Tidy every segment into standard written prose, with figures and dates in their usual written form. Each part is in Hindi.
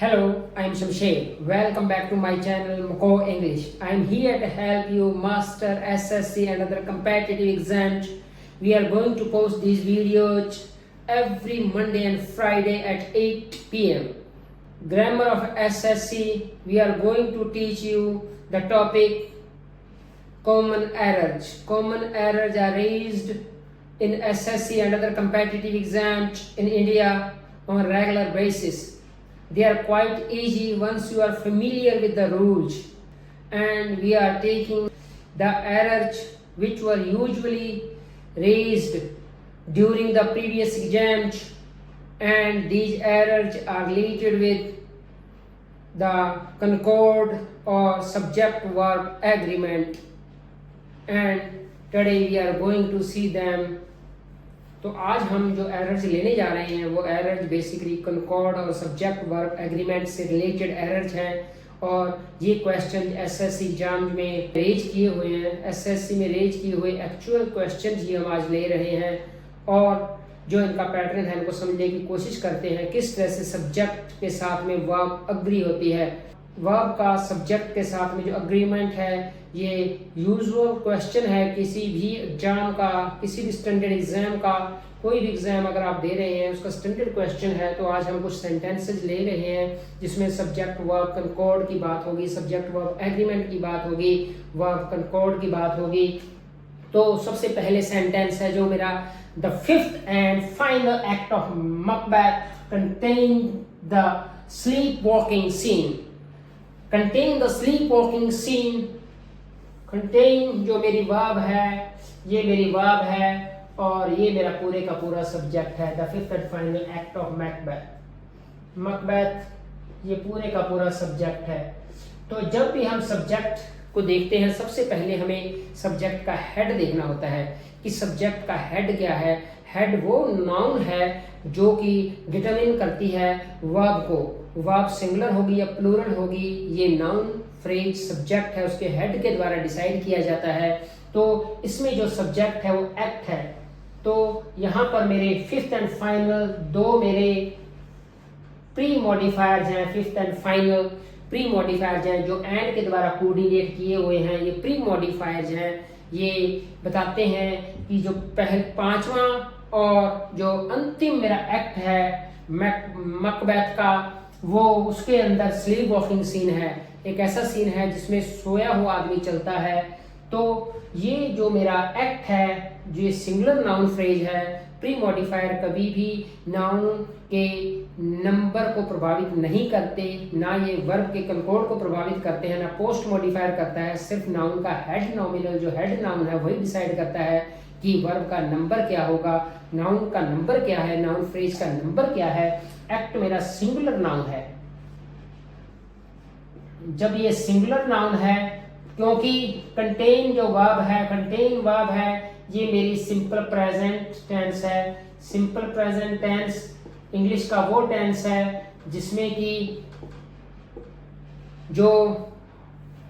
Hello, I am Shamsher. Welcome back to my channel Mako English. I am here to help you master SSC and other competitive exams. We are going to post these videos every Monday and Friday at 8 p.m. Grammar of SSC, we are going to teach you the topic common errors. Common errors are raised in SSC and other competitive exams in India on a regular basis. They are quite easy once you are familiar with the rules, and we are taking the errors which were usually raised during the previous exams, and these errors are related with the concord or subject verb agreement, and today we are going to see them. तो आज हम जो एरर्स लेने जा रहे हैं वो एरर्स बेसिकली कनकॉर्ड और सब्जेक्ट वर्ब एग्रीमेंट से रिलेटेड एरर्स हैं, और ये क्वेश्चन एसएससी एग्जाम में रेज किए हुए हैं। एसएससी में रेज किए हुए एक्चुअल क्वेश्चन ही हम आज ले रहे हैं, और जो इनका पैटर्न है इनको समझने की कोशिश करते हैं किस तरह से सब्जेक्ट के साथ में वर्ब अग्री होती है। वर्ब का सब्जेक्ट के साथ में जो अग्रीमेंट है ये यूजुअल क्वेश्चन है किसी भी एग्जाम का, किसी भी स्टैंडर्ड एग्जाम का। कोई भी एग्जाम अगर आप दे रहे हैं उसका स्टैंडर्ड क्वेश्चन है। तो आज हम कुछ सेंटेंसेस ले रहे हैं जिसमें सब्जेक्ट वर्ब कंकॉर्ड की बात होगी, सब्जेक्ट वर्ब एग्रीमेंट की बात होगी, वर्ब कंकॉर्ड की बात होगी। तो सबसे पहले सेंटेंस है जो मेरा, the fifth and final act of Macbeth contain the sleep walking scene. Contain the sleep walking scene, contain जो मेरी वर्ब है ये मेरी वर्ब है, और ये मेरा पूरे का पूरा सब्जेक्ट है। The fifth and final act of Macbeth, Macbeth ये पूरे का पूरा सब्जेक्ट है। तो जब भी हम सब्जेक्ट को देखते हैं सबसे पहले हमें सब्जेक्ट का हेड देखना होता है कि सब्जेक्ट का हेड क्या है। हेड वो नाउन है जो कि डिटरमिन करती है वर्ब को। वर्ब सिंगुलर होगी या प्लूरल होगी, ये नाउन फ्रेज सब्जेक्ट है उसके हेड के द्वारा डिसाइड किया जाता है। तो इसमें जो सब्जेक्ट है वो एक्ट है। तो यहाँ पर मेरे फिफ्थ एंड फाइनल दो मेरे प्री मॉडिफायर्स हैं। Fifth and final pre modifiers हैं जो एंड के द्वारा कोऑर्डिनेट किए हुए हैं। ये प्री मॉडिफायर्स हैं, ये बताते हैं कि जो पहले पांचवा और जो अंतिम मेरा एक्ट है मैकबेथ का, वो उसके अंदर स्लीप वॉकिंग सीन है। एक ऐसा सीन है जिसमें सोया हुआ आदमी चलता है। तो ये जो मेरा एक्ट है जो ये सिंगुलर नाउन फ्रेज है। प्री मॉडिफायर कभी भी नाउन के नंबर को प्रभावित नहीं करते, ना ये वर्ब के कंकॉर्ड को प्रभावित करते हैं, ना पोस्ट मॉडिफायर करता है। सिर्फ नाउन का हेड नॉमिनल जो हेड नाउन है वही डिसाइड करता है कि वर्ब का नंबर क्या होगा, नाउन का नंबर क्या है, नाउन फ्रेज का नंबर क्या है। एक्ट मेरा सिंगुलर नाउन है। जब ये सिंगुलर नाउन है, क्योंकि कंटेन जो वर्ब है, कंटेन वर्ब है, ये मेरी सिंपल प्रेजेंट टेंस है। सिंपल प्रेजेंट टेंस इंग्लिश का वो टेंस है जिसमें कि जो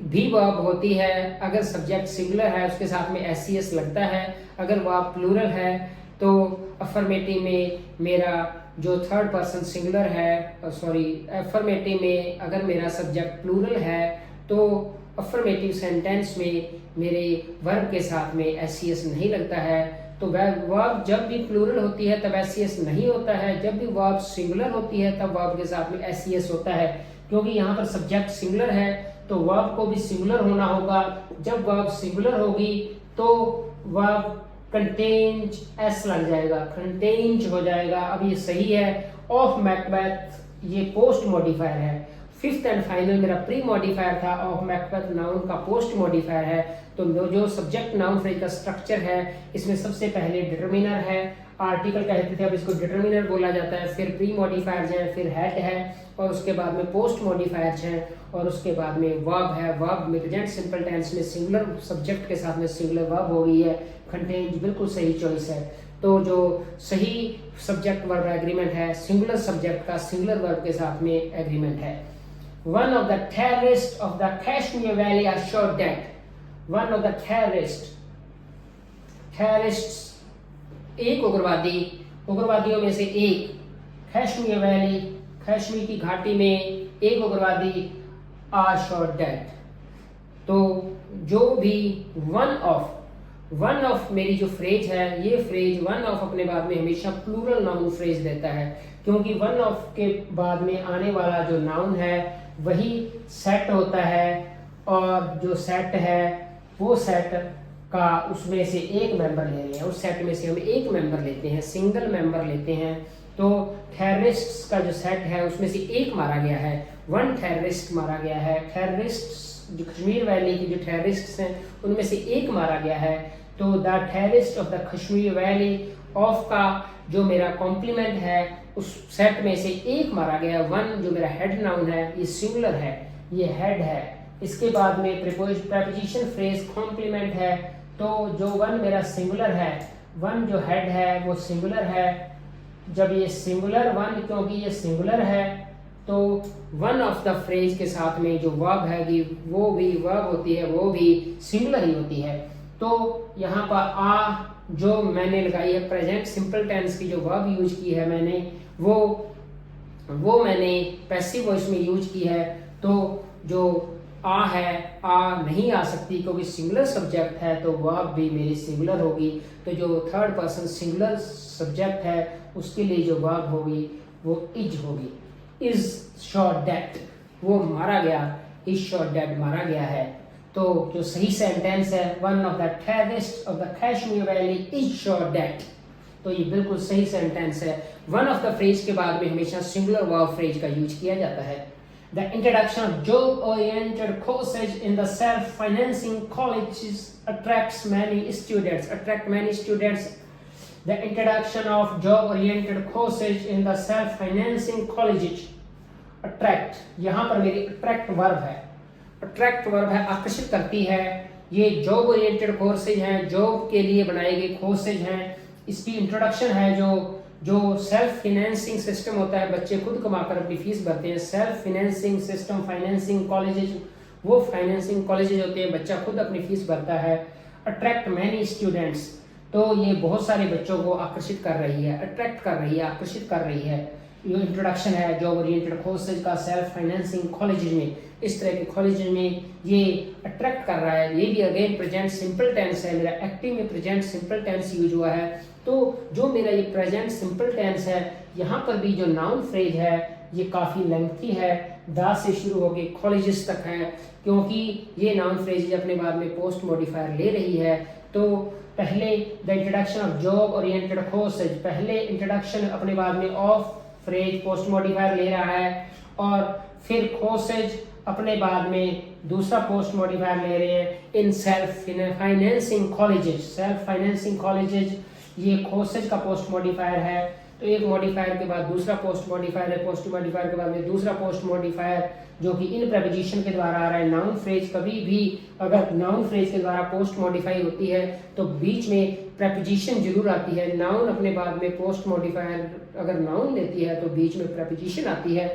भी वर्ब होती है अगर सब्जेक्ट सिंगुलर है उसके साथ में एस लगता है। अगर वर्ब प्लूरल है तो अफर्मेटिव में मेरा जो थर्ड पर्सन सिंगुलर है, अफर्मेटिव में अगर मेरा सब्जेक्ट प्लूरल है तो अफर्मेटिव सेंटेंस में मेरे वर्ब के साथ में एस नहीं लगता है। तो वर्ब जब भी प्लूरल होती है तब एस नहीं होता है, जब भी वर्ब सिंगुलर होती है तब वर्ब के साथ में एस होता है। क्योंकि यहाँ पर सब्जेक्ट सिंगुलर है तो वर्ब को भी सिंगुलर होना होगा। जब वर्ब सिंगुलर होगी तो वर्ब कंटेन्ड एस लग जाएगा, कंटेन्ड हो जाएगा। अब ये सही है। ऑफ मैकबेथ ये पोस्ट मॉडिफायर है। फिफ्थ एंड फाइनल मेरा प्री मॉडिफायर था, ऑफ मैकबेथ नाउन का पोस्ट मॉडिफायर है। तो जो सब्जेक्ट नाउन फ्रेज का स्ट्रक्चर है इसमें सबसे पहले डिटरमिनर है, आर्टिकल कहते थे अब इसको डिटरमिनर बोला जाता है, फिर प्री मॉडिफायर्स हैं, फिर हेड है, और उसके बाद में पोस्ट मॉडिफायर्स हैं, और उसके बाद में वर्ब है। वर्ब में प्रेजेंट सिंपल टेंस में सिंगुलर सब्जेक्ट के साथ में सिंगुलर वर्ब हो गई है। कंटेन बिल्कुल सही चॉइस है। तो जो सही सब्जेक्ट वर्ब एग्रीमेंट है सिंगुलर सब्जेक्ट का सिंगुलर वर्ब के साथ में एग्रीमेंट है। One of the terrorists of the Kashmir Valley are shot dead. One of the terrorists एक उग्रवादी, उग्रवादियों में से एक, कश्मीर की घाटी में एक उग्रवादी आर शॉट डेड। तो जो भी वन ऑफ मेरी जो फ्रेज है, ये फ्रेज वन ऑफ अपने बाद में हमेशा प्लूरल नाउन फ्रेज देता है, क्योंकि वन ऑफ के बाद में आने वाला जो नाउन है वही सेट होता है, और जो सेट है वो सेट का उसमें से एक मेंबर ले रहे हैं, उस सेट में से हम एक मेंबर लेते हैं, सिंगल मेंबर लेते हैं। तो टेररिस्ट्स का जो सेट है उसमें से एक मारा गया है, वन टेररिस्ट मारा गया है। टेररिस्ट जो कश्मीर वैली के जो टेररिस्ट्स हैं उनमें से एक मारा गया है। तो the terrorist of the Kashmir valley of का जो मेरा कॉम्प्लीमेंट है उस सेट में से एक मारा गया। वन जो मेरा हेड नाउन है ये सिंगुलर है, ये हेड है। इसके बाद में प्रेपोजिशन फ्रेज कॉम्प्लीमेंट है। तो जो वन मेरा सिंगुलर है, वन जो हेड है वो सिंगुलर है। जब ये सिंगुलर वन, क्योंकि ये सिंगुलर है, तो वन ऑफ द फ्रेज के साथ में जो वर्ब है वो भी वर्ब होती है, वो भी सिंगुलर ही होती है। तो यहाँ पर आ जो मैंने लगाई है प्रेजेंट सिंपल टेंस की जो वर्ब यूज की है मैंने, वो मैंने पैसिव वॉइस में यूज की है। तो जो आ है, आ नहीं आ सकती क्योंकि सिंगुलर सब्जेक्ट है, तो वर्ब भी मेरी सिंगुलर होगी। तो जो थर्ड पर्सन सिंगुलर सब्जेक्ट है उसके लिए जो वर्ब होगी वो इज होगी। इज शॉट डेड, वो मारा गया, इज शॉट डेड मारा गया है। तो जो सही सेंटेंस है, one of the terrorist of the Kashmir valley is shot dead, तो ये बिल्कुल सही सेंटेंस है। वन ऑफ द फ्रेज के बाद में हमेशा सिंगुलर वर्ब फ्रेज का यूज किया जाता है। The introduction of job-oriented courses in the self-financing colleges attracts many students. The introduction of job-oriented courses in the self-financing colleges attract, यहाँ पर मेरी attract verb है। attract verb है, आकर्षित करती है। ये job oriented courses हैं, जॉब के लिए बनाए गए courses हैं। इसकी इंट्रोडक्शन है जो सेल्फ फाइनेंसिंग सिस्टम होता है, बच्चे खुद कमाकर अपनी फीस भरते हैं। Self financing system, financing colleges, वो फाइनेंसिंग कॉलेजेस होते हैं, बच्चा खुद अपनी फीस भरता है। अट्रैक्ट मैनी स्टूडेंट्स, तो ये बहुत सारे बच्चों को आकर्षित कर रही है, अट्रैक्ट कर रही है, आकर्षित कर रही है। ये इंट्रोडक्शन है जॉब ओरिएंटेड कोर्सेज का सेल्फ फाइनेंसिंग कॉलेजेस में, इस तरह के कॉलेजेस में ये अट्रैक्ट कर रहा है। ये भी अगेन प्रेजेंट सिंपल टेंस है, मेरा एक्टिव में प्रेजेंट सिंपल टेंस यूज हुआ है। तो जो मेरा ये प्रेजेंट सिंपल टेंस है, यहाँ पर भी जो नाउन फ्रेज है ये काफ़ी लेंथी है, द से शुरू होकर कॉलेजेस तक है, क्योंकि ये नाउन फ्रेज अपने बाद में पोस्ट मॉडिफायर ले रही है। तो पहले the introduction of job oriented courses, पहले इंट्रोडक्शन अपने बाद में ऑफ फ्रेज पोस्ट मॉडिफायर ले रहा है, और फिर कोर्सेज अपने बाद में दूसरा पोस्ट मॉडिफायर ले रहे हैं in self financing colleges. Self financing colleges ये कोर्सेज का पोस्ट मॉडिफायर है। तो एक मॉडिफायर के बाद दूसरा पोस्ट मॉडिफायर है, पोस्ट मॉडिफायर के बाद में दूसरा पोस्ट मॉडिफायर, जो कि इन प्रेपोजिशन के द्वारा आ रहा है। नाउन फ्रेज कभी भी अगर नाउन फ्रेज के द्वारा पोस्ट मॉडिफाई होती है तो बीच में प्रेपोजिशन जरूर आती है। नाउन अपने बाद में पोस्ट मॉडिफायर अगर नाउन लेती है तो बीच में प्रेपोजिशन आती है।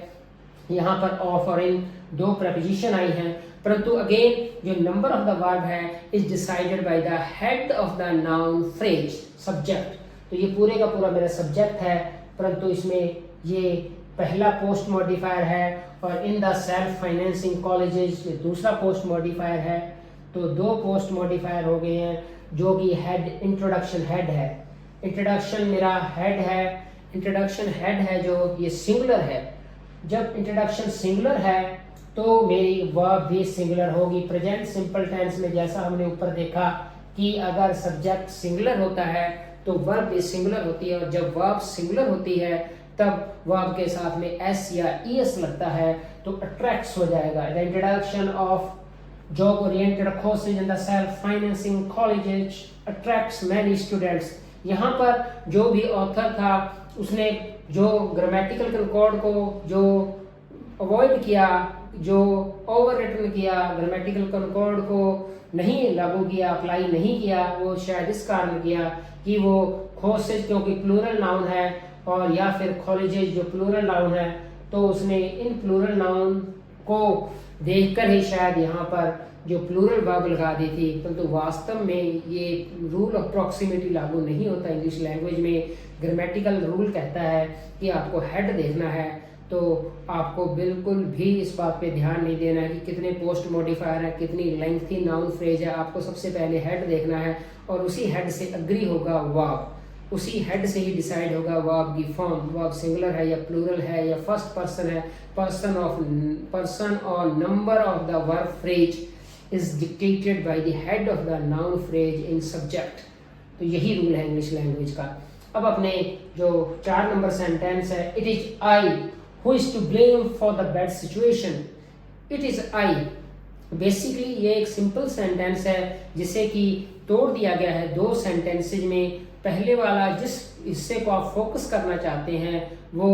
यहाँ पर ऑफ और इन दो प्रेपोजिशन आई हैं, परंतु अगेन जो नंबर ऑफ द वर्ब है is decided by the head of the noun phrase, subject. तो ये पूरे का पूरा मेरा सब्जेक्ट है, परंतु इसमें ये पहला पोस्ट मॉडिफायर है, और in the self financing colleges ये दूसरा पोस्ट मॉडिफायर है। तो दो पोस्ट मॉडिफायर हो गए हैं, जो कि हेड इंट्रोडक्शन हेड है। इंट्रोडक्शन मेरा हेड है, इंट्रोडक्शन हेड है जो ये सिंगुलर है। जब इंट्रोडक्शन सिंगुलर है तो मेरी वर्ब भी सिंगुलर होगी। प्रेजेंट सिंपल टेंस में जैसा हमने ऊपर देखा कि अगर सब्जेक्ट सिंगुलर होता है तो वर्ब भी सिंगुलर होती है, और जब वर्ब सिंगुलर होती है तब वर्ब के साथ में एस या ईएस लगता है तो अट्रैक्ट्स हो जाएगा। The introduction of job oriented courses in the self financing colleges attracts many students. यहाँ पर जो भी ऑथर था उसने जो ग्रामेटिकल कंकॉर्ड को जो अवॉइड किया, जो ओवर रिटन किया, ग्रामेटिकल कंकॉर्ड को नहीं लागू किया, अप्लाई नहीं किया, वो शायद इस कारण किया कि वो कोर्सेज क्योंकि प्लूरल नाउन है, और या फिर कॉलेजेस जो प्लूरल नाउन है, तो उसने इन प्लूरल नाउन को देखकर ही शायद यहाँ पर जो प्लूरल वर्ब लगा दी थी। परंतु वास्तव में ये रूल ऑफ प्रॉक्सिमिटी लागू नहीं होता इंग्लिश लैंग्वेज में। ग्रामेटिकल रूल कहता है कि आपको हेड देखना है, तो आपको बिल्कुल भी इस बात पे ध्यान नहीं देना है कि कितने पोस्ट मॉडिफायर हैं, कितनी लेंथी नाउन फ्रेज है। आपको सबसे पहले हेड देखना है और उसी हेड से अग्री होगा वर्ब, उसी हेड से ही डिसाइड होगा वर्ब की फॉर्म, वर्ब सिंगुलर है या प्लूरल है या फर्स्ट पर्सन है, पर्सन और number of the verb phrase is dictated by the head of the noun phrase in subject. तो यही रूल है इंग्लिश लैंग्वेज का। अब अपने जो 4 नंबर सेंटेंस है, it is I who is to blame for the bad situation. It is I, basically ये एक सिंपल सेंटेंस है जिसे कि तोड़ दिया गया है 2 सेंटेंसेज में। पहले वाला जिस हिस्से को आप फोकस करना चाहते हैं वो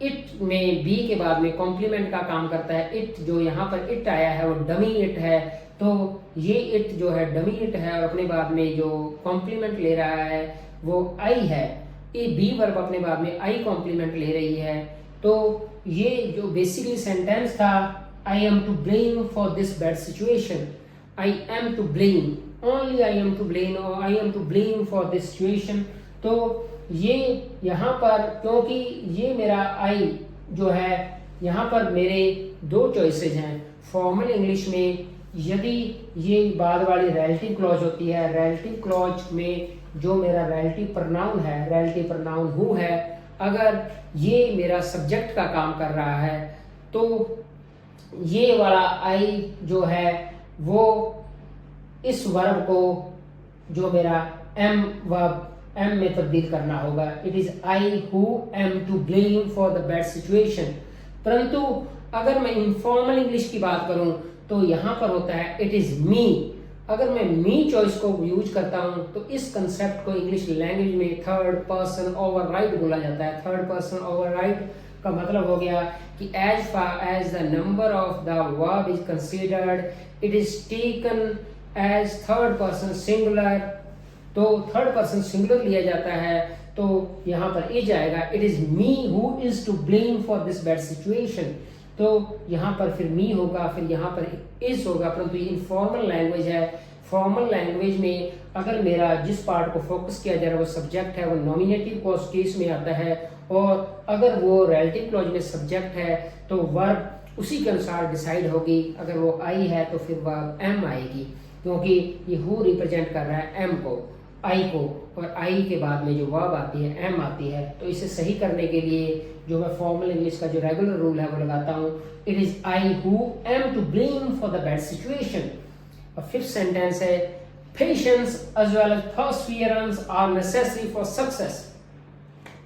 इट में बी के बाद में कॉम्प्लीमेंट का काम करता है। इट जो यहाँ पर इट आया है वो डमी इट है, तो ये इट जो है डमी इट है और अपने बाद में जो कॉम्प्लीमेंट ले रहा है वो आई है। ये बी वर्ब अपने बाद में आई कॉम्प्लीमेंट ले रही है। तो ये जो बेसिकली सेंटेंस था, I am to blame for this bad situation, I am to blame, only I am to blame और I am to blame for this situation. तो ये यहाँ पर क्योंकि ये मेरा आई जो है, यहाँ पर मेरे 2 चॉइसेज हैं। फॉर्मल इंग्लिश में यदि ये बाद वाली रिलेटिव क्लॉज होती है, रिलेटिव क्लॉज में जो मेरा रिलेटिव प्रोनाउन है, रिलेटिव प्रोनाउन हु है, अगर ये मेरा सब्जेक्ट का काम कर रहा है तो ये वाला आई जो है वो इस वर्ब को जो मेरा एम वर्ब एम में तब्दील करना होगा। It is I who am to blame for the bad situation. परंतु अगर मैं इनफॉर्मल इंग्लिश की बात करूं तो यहाँ पर होता है इट इज मी। अगर मैं मी चॉइस को यूज करता हूं तो इस कंसेप्ट को इंग्लिश लैंग्वेज में थर्ड पर्सन ओवरराइड बोला जाता है। थर्ड पर्सन ओवरराइड का मतलब हो गया कि as far as the number of the verb is considered, it is taken as third person singular. तो थर्ड पर्सन सिंगुलर लिया जाता है तो यहाँ पर इज आएगा, it is me who is to blame for this bad situation. तो यहाँ पर फिर मी होगा, फिर यहाँ पर इज होगा। परंतु ये इनफॉर्मल लैंग्वेज है। फॉर्मल लैंग्वेज में अगर मेरा जिस पार्ट को फोकस किया जा रहा है वो सब्जेक्ट है, वो नॉमिनेटिव केस में आता है, और अगर वो रिलेटिव क्लॉज में सब्जेक्ट है तो वर्ब उसी के अनुसार डिसाइड होगी। अगर वो आई है तो फिर वर्ब एम आएगी, क्योंकि ये हु रिप्रेजेंट कर रहा है एम को, आई को, और आई के बाद में जो वर्ब आती है एम आती है। तो इसे सही करने के लिए जो मैं फॉर्मल इंग्लिश का जो रेगुलर रूल है वो लगाता हूँ, it is I who am to blame for the bad situation. और 5th सेंटेंस है, patience as well as perseverance are necessary for success.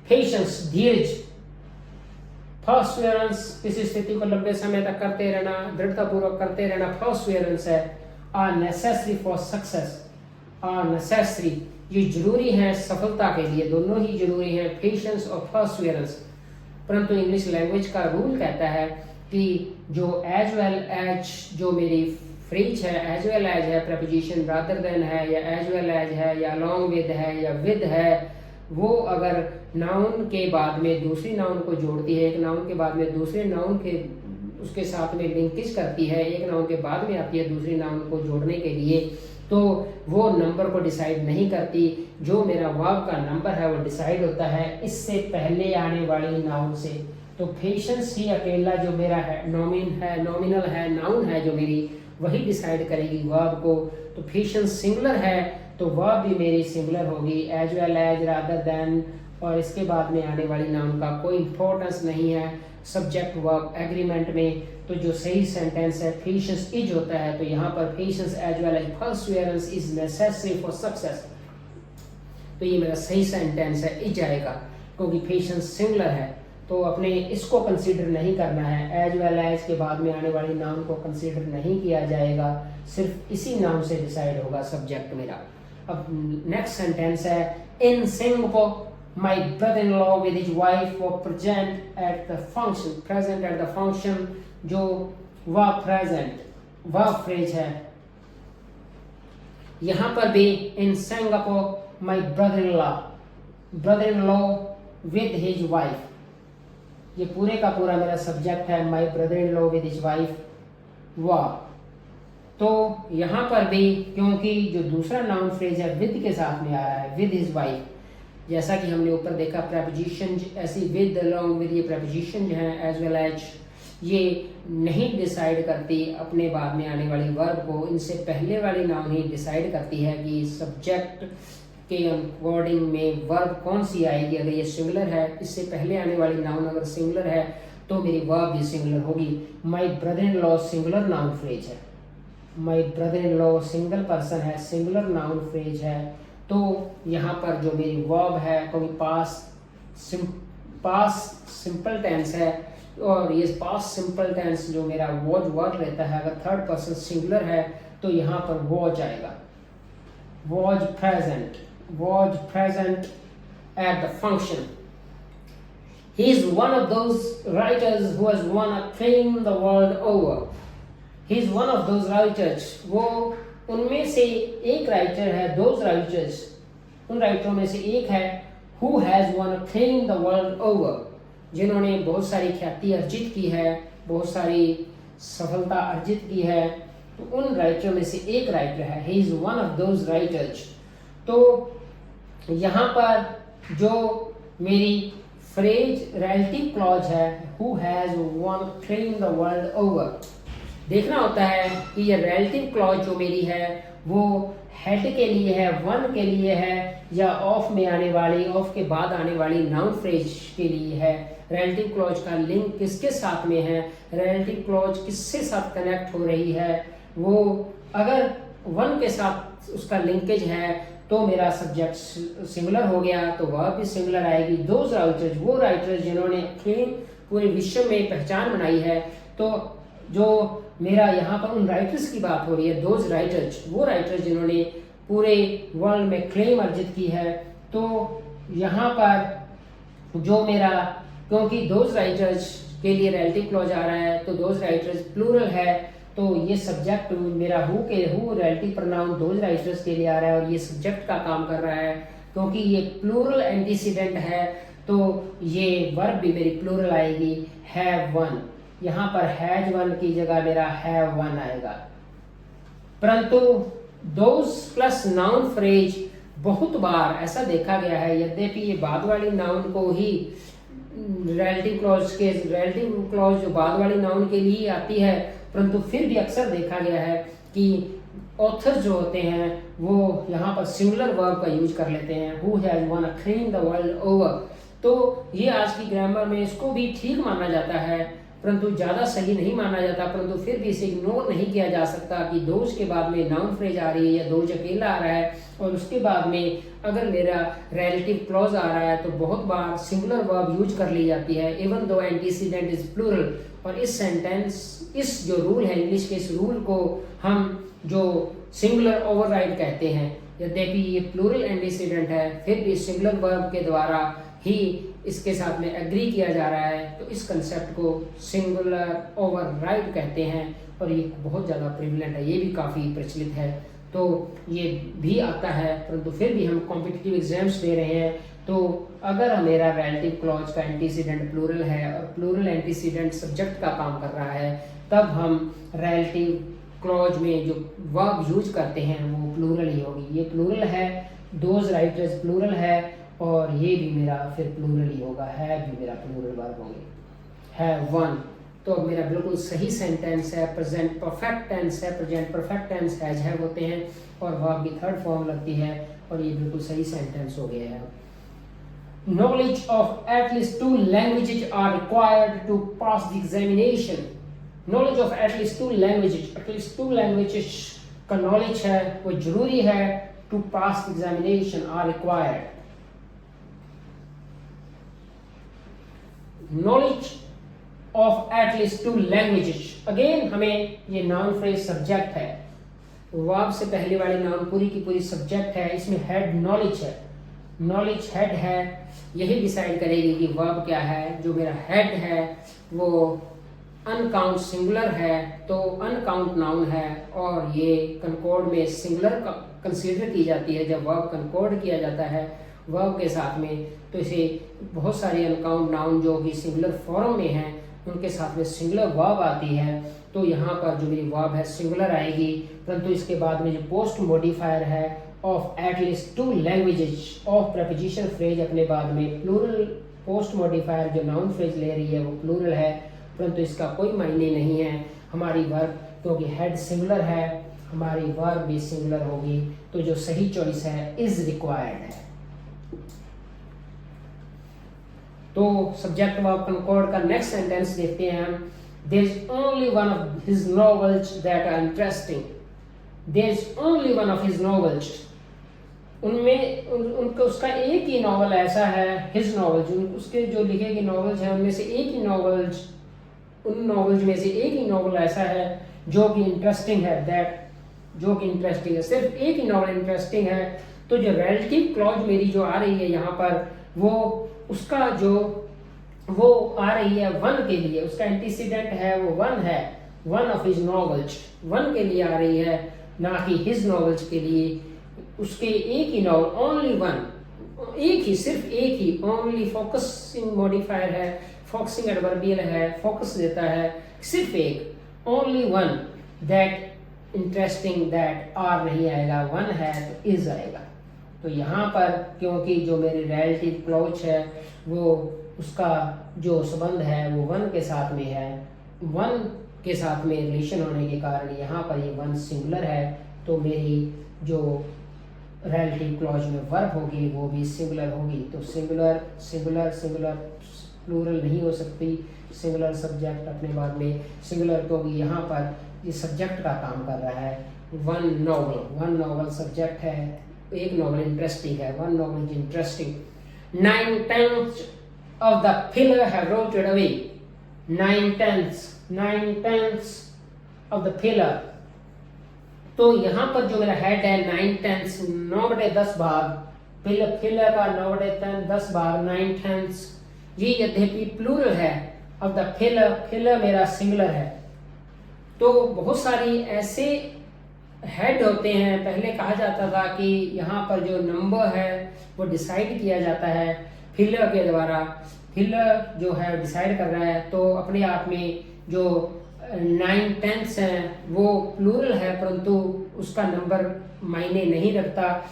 Patience धीरज, परसिवरेंस किसी स्थिति को लंबे समय तक करते रहना, दृढ़तापूर्वक करते रहना, परसिवरेंस है। Are necessary for success, are necessary ये जरूरी है सफलता के लिए, दोनों ही जरूरी हैं, पेशेंस और परसिवरेंस। परंतु इंग्लिश लैंग्वेज का रूल कहता है कि जो एज वेल एज जो मेरी फ्रेज है, एज वेल एज है, प्रपोजिशन रादर देन है या एज वेल एज है या अलॉन्ग विद है या विद है, वो अगर नाउन के बाद में दूसरी नाउन को जोड़ती है, एक नाउन के बाद में दूसरे नाउन के उसके साथ में लिंकेज करती है, एक नाउन के बाद में आती है दूसरी नाउन को जोड़ने के लिए, तो वो नंबर को डिसाइड नहीं करती। जो मेरा वर्ब का नंबर है वो डिसाइड होता है इससे पहले आने वाली नाउन से। तो पेशेंस ही अकेला जो मेरा है नॉमिनल है, नाउन है जो मेरी, वही डिसाइड करेगी वर्ब को। तो पेशेंस सिंगुलर है तो वर्ब भी मेरी सिंगुलर होगी, as well as, rather than, और इसके बाद में आने वाली नाउन का कोई इंपॉर्टेंस नहीं है सब्जेक्ट वर्ब एग्रीमेंट में। तो जो सही सेंटेंस है पेशेंस इज होता है, तो यहाँ पर patience as well as perseverance is necessary for success. तो ये मेरा सही सेंटेंस है, इज आएगा, क्योंकि पेशेंस सिंगुलर है। तो अपने इसको कंसीडर नहीं करना है, एज वेल एज के बाद में आने वाली नाउन को कंसीडर नहीं किया जाएगा, सिर्फ इसी नाउन से डिसाइड होगा सब्जेक्ट मेरा। अब नेक्स्ट सेंटेंस है, in Singapore my brother-in-law with his wife were present at the function। जो वह present वह फ्रेज है, यहाँ पर भी in Singapore my brother-in-law with his wife, ये पूरे का पूरा मेरा सब्जेक्ट है, my brother-in-law with his wife वह। तो यहाँ पर भी क्योंकि जो दूसरा नाउन फ्रेज है विद के साथ में आ रहा है, with his wife, जैसा कि हमने ऊपर देखा preposition ऐसी with along with ये preposition जो हैं as well as ये नहीं डिसाइड करती अपने बाद में आने वाली वर्ब को, इनसे पहले वाली नाउन ही डिसाइड करती है कि सब्जेक्ट के अकॉर्डिंग में वर्ब कौन सी आएगी। अगर ये सिंगुलर है, इससे पहले आने वाली नाउन अगर सिंगुलर है तो मेरी वर्ब भी सिंगुलर होगी। My brother in law singular noun phrase है, my brother in law single person है, सिंगुलर नाउन फ्रेज है। तो यहाँ पर जो मेरी वर्ब है क्योंकि पास सिंपल टेंस है और ये पास सिंपल टेंस जो मेरा वॉज वर्ब रहता है, अगर थर्ड पर्सन सिंगुलर है तो यहाँ पर वॉज आएगा। Was present at the function. He is one of those writers who has won acclaim the world over. He is one of those writers. वो उनमें से एक राइटर है, those writers, उन राइटरों में से एक है who has won acclaim the world over, जिन्होंने बहुत सारी ख्याति अर्जित की है, बहुत सारी सफलता अर्जित की है। तो उन राइटरों में से एक राइटर है, he is one of those writers। तो यहाँ पर जो मेरी फ्रेज रिलेटिव क्लॉज है who has won acclaim the world over, देखना होता है कि ये रिलेटिव क्लॉज जो मेरी है वो हेड के लिए है, वन के लिए है, या ऑफ में आने वाली, ऑफ के बाद आने वाली नाउन फ्रेज के लिए है। रिलेटिव क्लॉज का लिंक किसके साथ में है, रिलेटिव क्लॉज किससे साथ कनेक्ट हो रही है, वो अगर वन के साथ उसका लिंकेज है तो मेरा सब्जेक्ट सिंगुलर हो गया, तो वह भी सिंगुलर आएगी। दोज राइटर्स, वो राइटर्स जिन्होंने अपनी पूरे विश्व में पहचान बनाई है। तो जो मेरा यहाँ पर उन राइटर्स की बात हो रही है, दोज राइटर्स, वो राइटर्स जिन्होंने पूरे वर्ल्ड में क्लेम अर्जित की है। तो यहाँ पर जो मेरा, क्योंकि दोज राइटर्स के लिए रिलेटिव क्लॉज आ रहा है तो दोज राइटर्स प्लूरल है, तो ये सब्जेक्ट मेरा who relative pronoun those writers के लिए आ रहा है और ये सब्जेक्ट का काम कर रहा है। क्योंकि ये प्लूरल एंटीसीडेंट है तो ये वर्ब भी मेरी प्लूरल आएगी, हैव वन। यहाँ पर हैज वन की जगह मेरा हैव वन आएगा। परंतु दोज प्लस नाउन फ्रेज बहुत बार ऐसा देखा गया है, यद्यपि ये बाद वाली नाउन को ही रिलेटिव क्लॉज जो बाद वाली नाउन के लिए आती है, परंतु फिर भी अक्सर देखा गया है कि ऑथर जो होते हैं वो यहाँ पर सिंगुलर वर्ब का यूज कर लेते हैं, who has one acclaim the world over. तो ये आज की ग्रामर में इसको भी ठीक माना जाता है, परंतु ज़्यादा सही नहीं माना जाता, परंतु फिर भी इसे इग्नोर नहीं किया जा सकता कि दोज के बाद में नाउन फ्रेज आ रही है या दोज अकेला आ रहा है और उसके बाद में अगर मेरा रिलेटिव क्लॉज आ रहा है तो बहुत बार सिंगुलर वर्ब यूज कर ली जाती है, even though antecedent is plural. और इस सेंटेंस, इस जो रूल है इंग्लिश के, इस रूल को हम जो सिंगुलर ओवरराइड कहते हैं, यद्यपि ये प्लूरल एंटीसीडेंट है फिर भी सिंगुलर वर्ब के द्वारा ही इसके साथ में एग्री किया जा रहा है, तो इस कंसेप्ट को सिंगुलर ओवरराइड कहते हैं और ये बहुत ज़्यादा प्रिविलेंट है, ये भी काफ़ी प्रचलित है। तो ये भी आता है, परंतु फिर भी हम कॉम्पिटिटिव एग्जाम्स दे रहे हैं, तो अगर मेरा रिलेटिव क्लॉज का एंटीसीडेंट प्लूरल है और प्लूरल एंटीसीडेंट सब्जेक्ट का काम कर रहा है, तब हम रिलेटिव क्लॉज में जो वर्ब यूज करते हैं वो प्लूरल ही होगी। ये प्लूरल है, दोज राइटर्स प्लूरल है और ये भी मेरा फिर प्लूरल ही होगा, है भी मेरा प्लूरल वर्ब होंगे, है वन। तो अब मेरा बिल्कुल सही सेंटेंस है, प्रेजेंट परफेक्ट टेंस है, present perfect tense has have होते हैं और वर्ब की थर्ड फॉर्म लगती है और ये बिल्कुल सही सेंटेंस हो गया है। Knowledge of at least 2 languages are required to pass the examination. Knowledge of at least 2 languages का knowledge है वो जरूरी है, to pass the examination are required. Knowledge of at least 2 languages, again हमें ये noun phrase subject है, वर्ब से पहले वाली नाउन पूरी की पूरी सब्जेक्ट है, इसमें हेड नॉलेज है, नॉलेज हेड है, यही डिसाइड करेगी कि वर्ब क्या है। जो मेरा हेड है वो अनकाउंट सिंगुलर है तो अनकाउंट नाउन है और ये कनकॉर्ड में सिंगुलर कंसीडर की जाती है। जब वर्ब कनकॉर्ड किया जाता है वर्ब के साथ में तो इसे बहुत सारे अनकाउंट नाउन जो कि सिंगुलर फॉर्म में हैं उनके साथ में सिंगुलर वर्ब आती है, तो यहाँ पर जो मेरी वर्ब है सिंगुलर आएगी, परंतु इसके बाद में जो पोस्ट मॉडिफायर है of at least 2 languages of preposition phrase अपने बाद में प्लूरल पोस्ट मॉडिफायर जो नाउन फ्रेज ले रही है वो प्लूरल है, परंतु इसका कोई मायने नहीं है। हमारी वर्ब क्योंकि हेड सिंगुलर है, हमारी वर्ब भी सिंगुलर होगी, तो जो सही चॉइस है इज रिक्वायर्ड है। तो सब्जेक्ट वर्ब कंकॉर्ड का नेक्स्ट सेंटेंस देखते हैं हम। There is only one of his novels that are interesting. There is only one of his novels, उनमें उनका उसका एक ही नॉवल ऐसा है, हिज नॉवेल्स, उसके जो लिखे गए नॉवेल्स हैं उनमें से एक ही नॉवेल्स, उन नॉवेल्स में से एक ही नॉवल ऐसा है जो कि इंटरेस्टिंग है, दैट जो कि इंटरेस्टिंग है, सिर्फ एक ही नॉवल इंटरेस्टिंग है। तो जो रिलेटिव क्लॉज मेरी जो आ रही है यहाँ पर, वो उसका जो वो आ रही है वन के लिए, उसका एंटीसीडेंट है वो वन है, one of his novels, one के लिए आ रही है, ना कि हिज नॉवेल्स के लिए। उसके एक ही नॉवल, ओनली वन, एक ही, सिर्फ एक ही, ओनली फोकसिंग मॉडिफायर है, फोकसिंग एडवर्बियल है, फोकस देता है, सिर्फ एक, only one, that interesting, that are नहीं आएगा, वन है तो इज आएगा। तो यहाँ पर क्योंकि जो मेरी रिलेटिव क्लॉज है वो उसका जो संबंध है वो वन के साथ में है, वन के साथ में रिलेशन होने के कारण यहाँ पर ये वन सिंगुलर है, तो मेरी जो रिलेटिव क्लॉज में वर्ब होगी वो भी सिंगुलर होगी। तो सिंगुलर सिंगुलर सिंगुलर प्लूरल नहीं हो सकती, सिंगुलर सब्जेक्ट अपने बाद में सिंगुलर, क्योंकि यहाँ पर ये सब्जेक्ट का काम कर रहा है। वन नॉवल सब्जेक्ट है, एक नॉवल इंटरेस्टिंग है, one novel is interesting. 9/10 of the pillar have rotted away. 9/10 of the pillar। तो यहाँ पर जो मेरा हेड है 9/10, 9/10 भाग, पिलर का 9/10 भाग 9/10, ये यद्यपि प्लूरल है, अब द पिलर मेरा सिंगुलर है। तो बहुत सारी ऐसे हेड होते हैं, पहले कहा जाता था कि यहाँ पर जो नंबर है वो डिसाइड किया जाता है फिलर के द्वारा, फिलर जो है डिसाइड कर रहा है, तो अपने आप में जो 9/10 है वो प्लूरल है, परंतु उसका नंबर मायने नहीं रखता,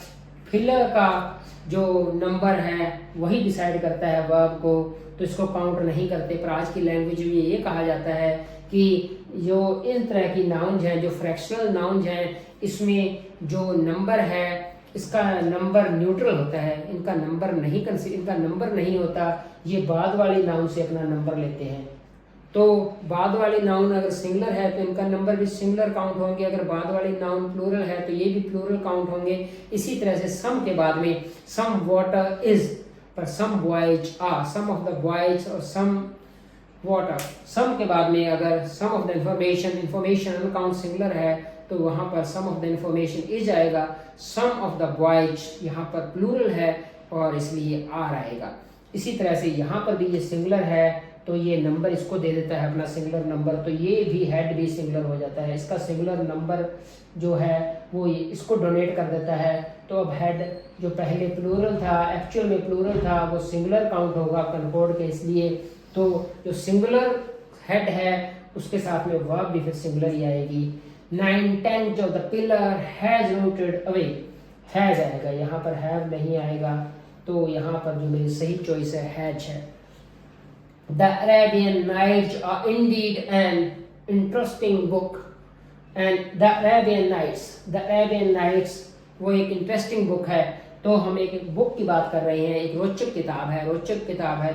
फिलर का जो नंबर है वही डिसाइड करता है वर्ब को, तो इसको काउंट नहीं करते। पर आज की लैंग्वेज में ये कहा जाता है कि जो इस तरह की नाउन्स हैं, जो फ्रैक्शनल नाउन्स हैं, इसमें जो नंबर है इसका नंबर न्यूट्रल होता है, इनका नंबर नहीं होता, ये बाद वाली नाउन से अपना नंबर लेते हैं। तो बाद वाली नाउन अगर सिंगुलर है तो इनका नंबर भी सिंगुलर काउंट होंगे, अगर बाद वाली नाउन प्लूरल है तो ये भी प्लूरल काउंट होंगे। इसी तरह से सम के बाद में सम वाटर इज, पर some boys are, some of the boys और सम वाटर, सम के बाद में अगर some of the information uncount singular है तो वहां पर some of the information is आएगा, सम ऑफ द बॉयज यहाँ पर प्लूरल है और इसलिए आर आएगा। इसी तरह से यहाँ पर भी ये सिंगुलर है तो ये नंबर इसको दे देता है अपना सिंगुलर नंबर, तो ये भी हेड भी सिंगुलर हो जाता है, इसका सिंगुलर नंबर जो है वो इसको डोनेट कर देता है। तो अब हेड जो पहले प्लूरल था, एक्चुअल में प्लूरल था, वो सिंगुलर काउंट होगा कनकॉर्ड के, इसलिए तो जो सिंगुलर हेड है उसके साथ में वर्ब भी फिर सिंगुलर ही आएगी। 9/10 of the pillar has rooted away, has आएगा, यहाँ पर हैव नहीं आएगा, तो यहाँ पर जो मेरी सही चॉइस है हैज है। The Arabian Nights are indeed an interesting book, and the Arabian Nights वो एक इंटरेस्टिंग बुक है। तो हम एक बुक की बात कर रहे हैं, एक रोचक किताब है,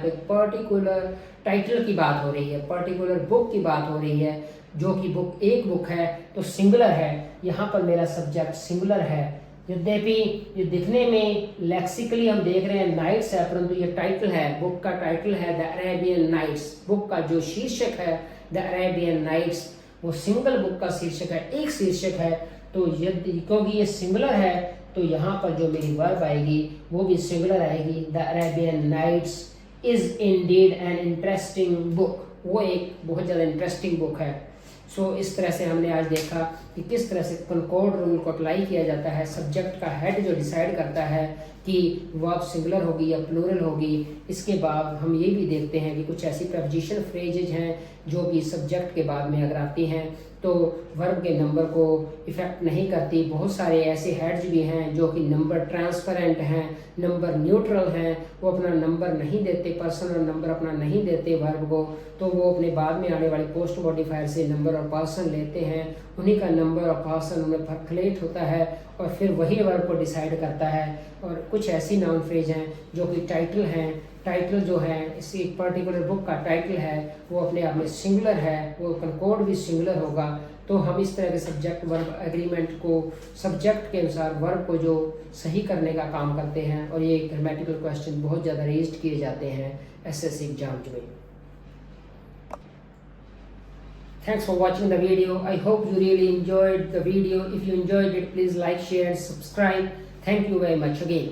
तो एक पर्टिकुलर टाइटल की बात हो रही है, पर्टिकुलर बुक की बात हो रही है, जो कि एक बुक है तो सिंगुलर है, यहाँ पर मेरा सब्जेक्ट सिंगुलर है। यद्यपि ये दिखने में लेक्सिकली हम देख रहे हैं नाइट्स है, परंतु ये टाइटल है, बुक का टाइटल है द अरेबियन नाइट्स, बुक का जो शीर्षक है द अरेबियन नाइट्स, वो सिंगल बुक का शीर्षक है, एक शीर्षक है। तो यदि क्योंकि ये सिंगुलर है तो यहाँ पर जो मेरी वर्ब आएगी वो भी सिंगुलर आएगी। The Arabian Nights is indeed an interesting book, वो एक बहुत ज़्यादा इंटरेस्टिंग बुक है। सो इस तरह से हमने आज देखा कि किस तरह से कनकॉर्ड रूल को अप्लाई किया जाता है। सब्जेक्ट का हेड जो डिसाइड करता है कि वर्ब सिंगुलर होगी या प्लूरल होगी। इसके बाद हम ये भी देखते हैं कि कुछ ऐसी प्रपोजिशन फ्रेजेज हैं जो कि सब्जेक्ट के बाद में अगर आती हैं तो वर्ब के नंबर को इफ़ेक्ट नहीं करती। बहुत सारे ऐसे हेड्स भी हैं जो कि नंबर ट्रांसपेरेंट हैं, नंबर न्यूट्रल हैं, वो अपना नंबर नहीं देते, पर्सन और नंबर अपना नहीं देते वर्ब को, तो वो अपने बाद में आने वाले पोस्ट मॉडिफायर से नंबर और पर्सन लेते हैं, उन्हीं का नंबर और पर्सन उनमें परकुलेट होता है और फिर वही वर्ब को डिसाइड करता है। और कुछ ऐसी नाउन फ्रेज हैं जो कि टाइटल हैं, टाइटल जो है इसी पर्टिकुलर बुक का टाइटल है वो अपने आप में सिंगुलर है, वो कंकॉर्ड भी सिंगुलर होगा। तो हम इस तरह के सब्जेक्ट वर्ब एग्रीमेंट को सब्जेक्ट के अनुसार वर्ब को जो सही करने का काम करते हैं, और ये ग्रामेटिकल क्वेश्चन बहुत ज़्यादा रेज्ड किए जाते हैं एसएससी एग्जाम्स में। Thanks for watching the video. I hope you really enjoyed the video. If you enjoyed it, please like, share, subscribe. Thank you very much again.